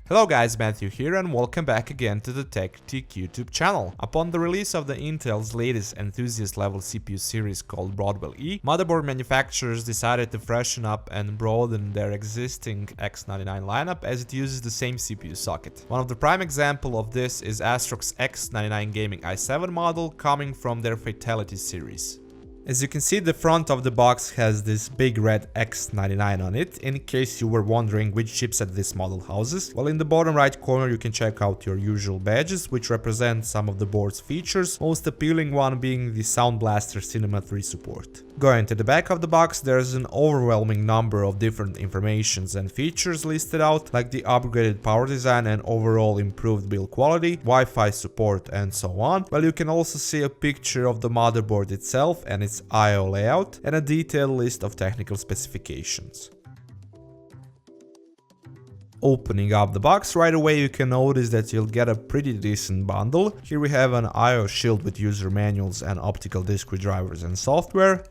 Hello guys, Matthew here and welcome back again to the TechTeak YouTube channel. Upon the release of the Intel's latest enthusiast level CPU series called Broadwell E, motherboard manufacturers decided to freshen up and broaden their existing X99 lineup as it uses the same CPU socket. One of the prime examples of this is ASRock's X99 gaming i7 model coming from their Fatal1ty series. As you can see, the front of the box has this big red X99 on it, in case you were wondering which chipset this model houses. Well, in the bottom right corner you can check out your usual badges, which represent some of the board's features, most appealing one being the Sound Blaster Cinema 3 support. Going to the back of the box, there's an overwhelming number of different informations and features listed out, like the upgraded power design and overall improved build quality, Wi-Fi support and so on. Well, you can also see a picture of the motherboard itself and its I/O layout, and a detailed list of technical specifications. Opening up the box, right away you can notice that you'll get a pretty decent bundle. Here we have an I/O shield with user manuals and optical disc drivers and software,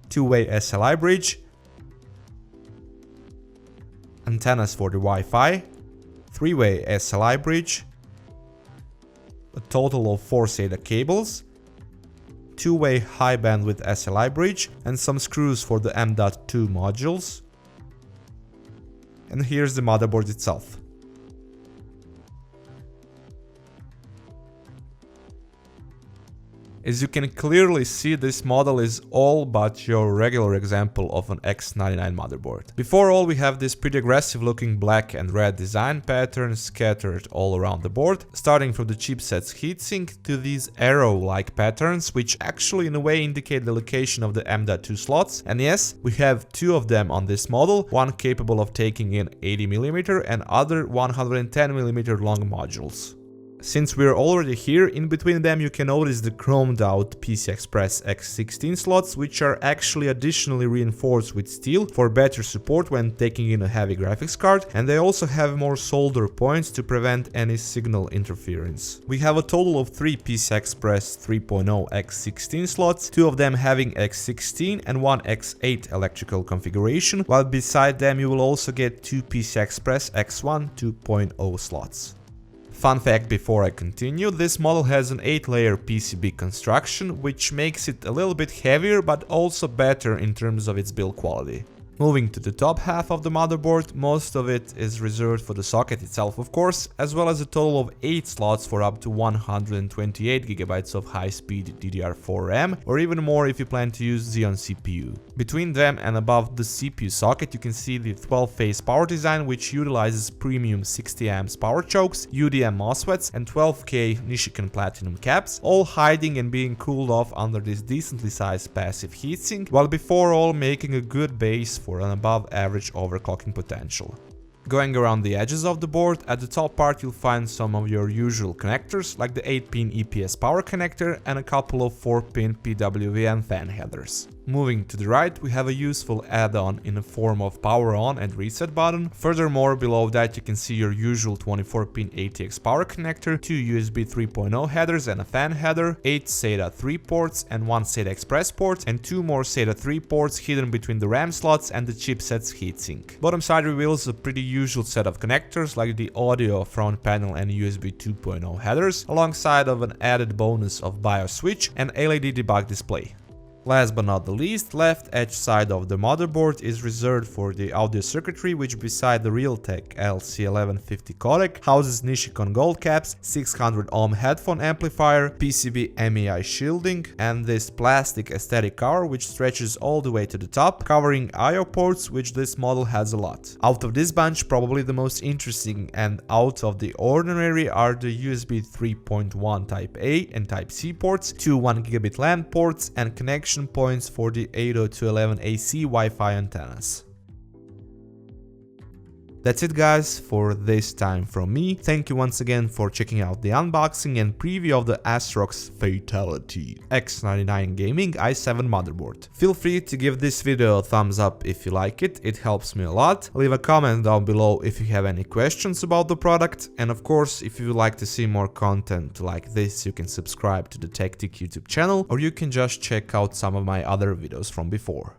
two-way SLI bridge, antennas for the Wi-Fi, three-way SLI bridge, a total of 4 SATA cables, two-way high bandwidth SLI bridge, and some screws for the M.2 modules. And here's the motherboard itself. As you can clearly see, this model is all but your regular example of an X99 motherboard. Before all, we have this pretty aggressive looking black and red design patterns scattered all around the board, starting from the chipset's heatsink to these arrow-like patterns, which actually in a way indicate the location of the M.2 slots. And yes, we have 2 of them on this model, one capable of taking in 80mm and other 110mm long modules. Since we're already here, in between them you can notice the chromed out PCI Express X16 slots, which are actually additionally reinforced with steel for better support when taking in a heavy graphics card, and they also have more solder points to prevent any signal interference. We have a total of 3 PCI Express 3.0 X16 slots, 2 of them having X16 and 1 X8 electrical configuration, while beside them you will also get 2 PCI Express X1 2.0 slots. Fun fact before I continue, this model has an 8-layer PCB construction, which makes it a little bit heavier but also better in terms of its build quality. Moving to the top half of the motherboard, most of it is reserved for the socket itself of course, as well as a total of 8 slots for up to 128GB of high-speed DDR4 RAM, or even more if you plan to use Xeon CPU. Between them and above the CPU socket you can see the 12-phase power design, which utilizes premium 60A power chokes, UDM MOSFETs and 12K Nichikan Platinum caps, all hiding and being cooled off under this decently sized passive heatsink, while before all making a good base for an above average overclocking potential. Going around the edges of the board, at the top part you'll find some of your usual connectors, like the 8-pin EPS power connector and a couple of 4-pin PWM fan headers. Moving to the right, we have a useful add-on in the form of power on and reset button. Furthermore, below that you can see your usual 24-pin ATX power connector, 2 USB 3.0 headers and a fan header, 8 SATA 3 ports and 1 SATA Express port, and 2 more SATA 3 ports hidden between the RAM slots and the chipset's heatsink. Bottom side reveals a pretty usual set of connectors, like the audio front panel and USB 2.0 headers, alongside of an added bonus of BIOS switch and LED debug display. Last but not the least, left edge side of the motherboard is reserved for the audio circuitry, which beside the Realtek LC1150 codec houses Nichicon gold caps, 600 ohm headphone amplifier, PCB MEI shielding, and this plastic aesthetic cover which stretches all the way to the top, covering I/O ports, which this model has a lot. Out of this bunch, probably the most interesting and out of the ordinary are the USB 3.1 Type A and Type C ports, 2 1GB LAN ports, and connection points for the 802.11ac Wi-Fi antennas. That's it guys for this time from me. Thank you once again for checking out the unboxing and preview of the ASRock's Fatal1ty X99 gaming i7 motherboard. Feel free to give this video a thumbs up if you like it, it helps me a lot. Leave a comment down below if you have any questions about the product, and of course if you would like to see more content like this you can subscribe to the TechTeak YouTube channel, or you can just check out some of my other videos from before.